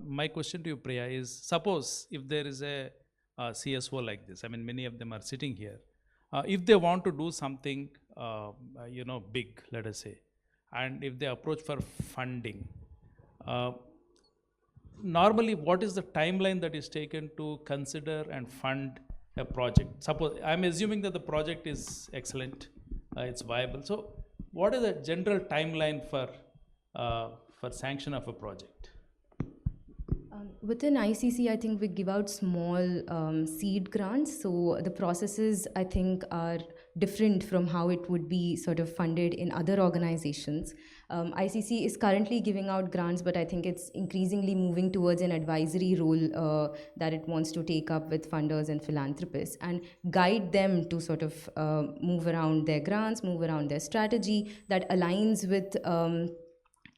S2: my question to you, Priya, is suppose if there is a CSO like this, I mean, many of them are sitting here. If they want to do something, big, let us say, and if they approach for funding, uh, normally what is the timeline that is taken to consider and fund a project? Suppose, I'm assuming that the project is excellent, it's viable. So what is the general timeline for sanction of a project?
S4: Within ICC, I think we give out small seed grants. So the processes, I think, are different from how it would be sort of funded in other organizations. ICC is currently giving out grants, but I think it's increasingly moving towards an advisory role that it wants to take up with funders and philanthropists and guide them to sort of move around their grants, move around their strategy that aligns with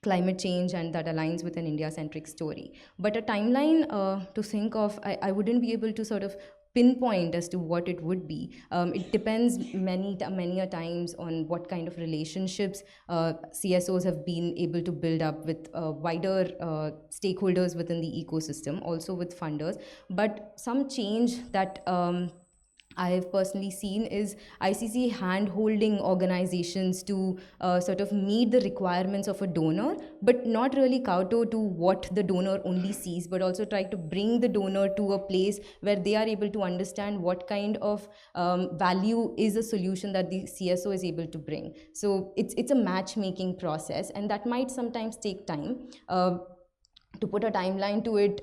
S4: climate change and that aligns with an India-centric story. But a timeline to think of, I wouldn't be able to sort of pinpoint as to what it would be. It depends many a times on what kind of relationships CSOs have been able to build up with wider stakeholders within the ecosystem, also with funders. But some change that I have personally seen is ICC hand-holding organizations to sort of meet the requirements of a donor, but not really kowtow to what the donor only sees, but also try to bring the donor to a place where they are able to understand what kind of value is a solution that the CSO is able to bring. So it's a matchmaking process, and that might sometimes take time. To put a timeline to it,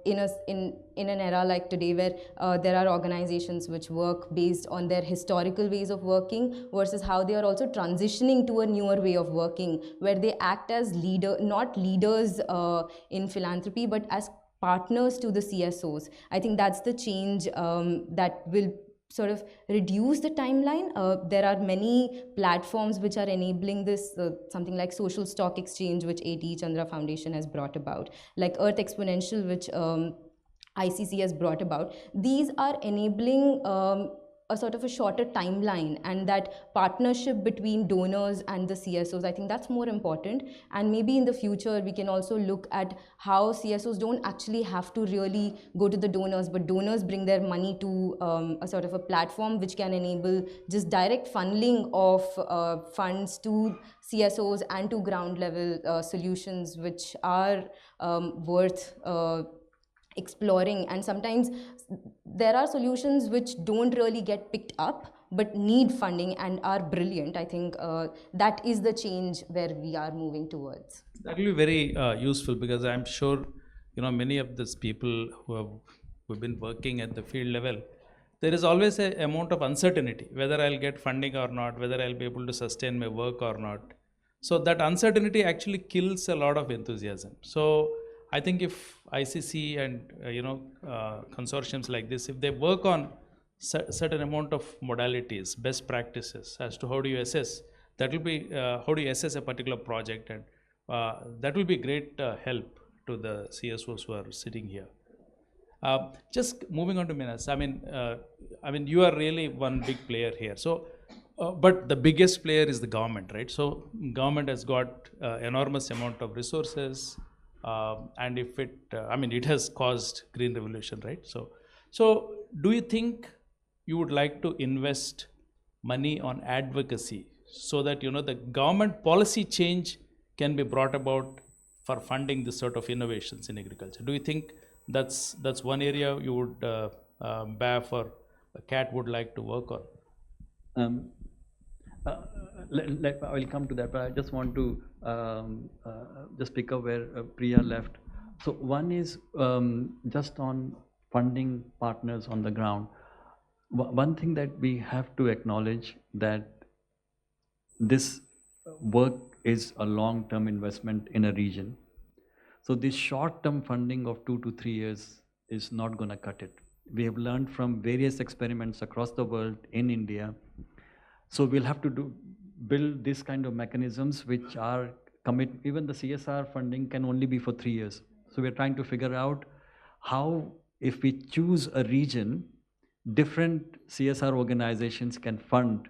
S4: in an era like today where there are organizations which work based on their historical ways of working versus how they are also transitioning to a newer way of working, where they act as not leaders in philanthropy, but as partners to the CSOs. I think that's the change that will sort of reduce the timeline. There are many platforms which are enabling this, something like Social Stock Exchange, which A.T. Chandra Foundation has brought about, like Earth Exponential, which ICC has brought about. These are enabling a sort of a shorter timeline, and that partnership between donors and the CSOs, I think that's more important. And maybe in the future we can also look at how CSOs don't actually have to really go to the donors, but donors bring their money to a sort of a platform which can enable just direct funneling of funds to CSOs and to ground level solutions which are worth exploring. And sometimes there are solutions which don't really get picked up but need funding and are brilliant. I think that is the change where we are moving towards.
S2: That will be very useful, because I'm sure many of these people who've been working at the field level, there is always a amount of uncertainty whether I'll get funding or not, whether I'll be able to sustain my work or not. So that uncertainty actually kills a lot of enthusiasm. So I think if ICC and consortiums like this, if they work on certain amount of modalities, best practices as to how do you assess, that will be how do you assess a particular project, and that will be great help to the CSOs who are sitting here. Just moving on to Minas, I mean, you are really one big player here. So, but the biggest player is the government, right? So, government has got enormous amount of resources. And if it, it has caused green revolution, right? So do you think you would like to invest money on advocacy so that the government policy change can be brought about for funding this sort of innovations in agriculture? Do you think that's one area you would BAF or CAT would like to work on?
S3: I will come to that, but I just want to just pick up where Priya left. So one is just on funding partners on the ground. One thing that we have to acknowledge, that this work is a long-term investment in a region. So this short-term funding of 2 to 3 years is not going to cut it. We have learned from various experiments across the world, in India. So we'll have to build this kind of mechanisms which are even the CSR funding can only be for 3 years. So we're trying to figure out how, if we choose a region, different CSR organizations can fund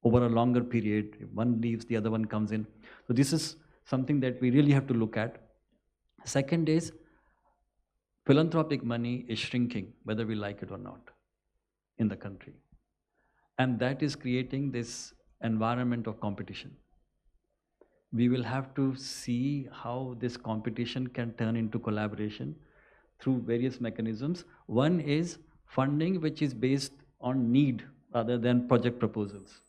S3: over a longer period. If one leaves, the other one comes in. So this is something that we really have to look at. Second is, philanthropic money is shrinking, whether we like it or not, in the country. And that is creating this environment of competition. We will have to see how this competition can turn into collaboration through various mechanisms. One is funding which is based on need rather than project proposals.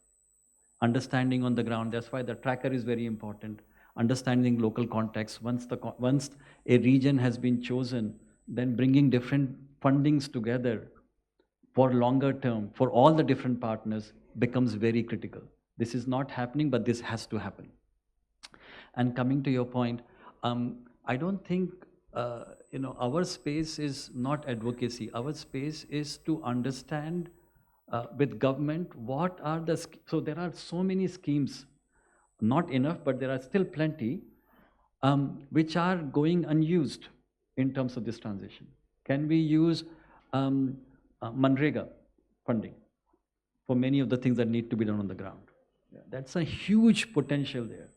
S3: Understanding on the ground, that's why the tracker is very important. Understanding local context. Once a region has been chosen, then bringing different fundings together for longer term, for all the different partners becomes very critical. This is not happening, but this has to happen. And coming to your point, I don't think our space is not advocacy. Our space is to understand with government what are the so there are so many schemes, not enough, but there are still plenty which are going unused in terms of this transition. Can we use Manrega funding for many of the things that need to be done on the ground? That's a huge potential there.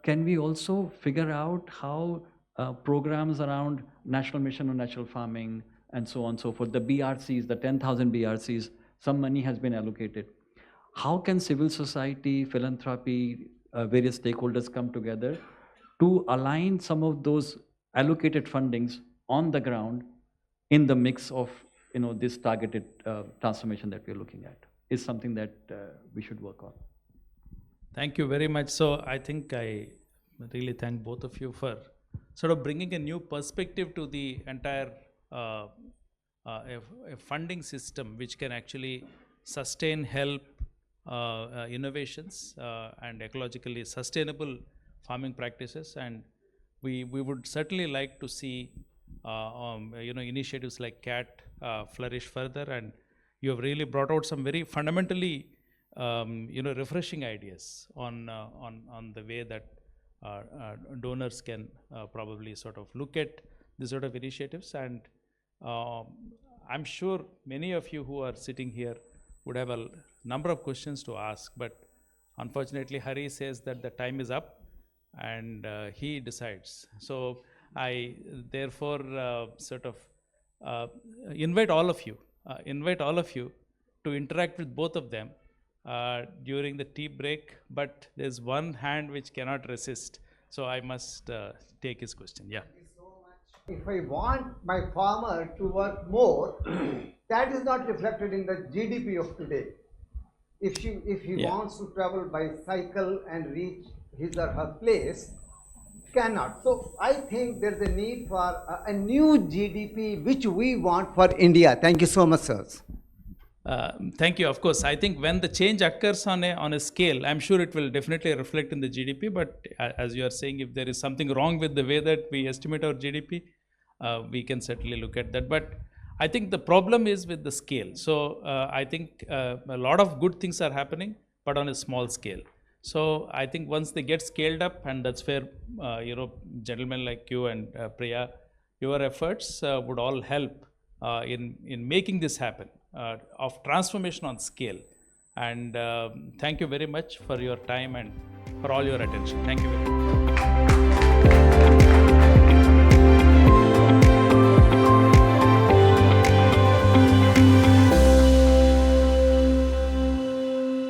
S3: Can we also figure out how programs around National Mission on Natural Farming and so on and so forth, the BRCs, the 10,000 BRCs, some money has been allocated. How can civil society, philanthropy, various stakeholders come together to align some of those allocated fundings on the ground in the mix of this targeted transformation that we're looking at is something that we should work on.
S2: Thank you very much. So I think I really thank both of you for sort of bringing a new perspective to the entire a funding system which can actually sustain, help innovations and ecologically sustainable farming practices. And we would certainly like to see initiatives like CAT flourish further. And you have really brought out some very fundamentally refreshing ideas on the way that donors can probably sort of look at this sort of initiatives. And I'm sure many of you who are sitting here would have a number of questions to ask, but unfortunately Hari says that the time is up and he decides. So I therefore sort of invite all of you to interact with both of them during the tea break, but there's one hand which cannot resist, so I must take his question. Yeah.
S5: If I want my farmer to work more, that is not reflected in the GDP of today. If he wants to travel by cycle and reach his or her place, cannot. So I think there's a need for a new GDP which we want for India. Thank you so much, sirs.
S2: Thank you. Of course, I think when the change occurs on a scale, I'm sure it will definitely reflect in the GDP. But as you are saying, if there is something wrong with the way that we estimate our GDP, we can certainly look at that. But I think the problem is with the scale. So I think a lot of good things are happening, but on a small scale. So I think once they get scaled up, and that's where gentlemen like you and Priya, your efforts would all help in making this happen. Of transformation on scale. And thank you very much for your time and for all your attention. Thank you very much.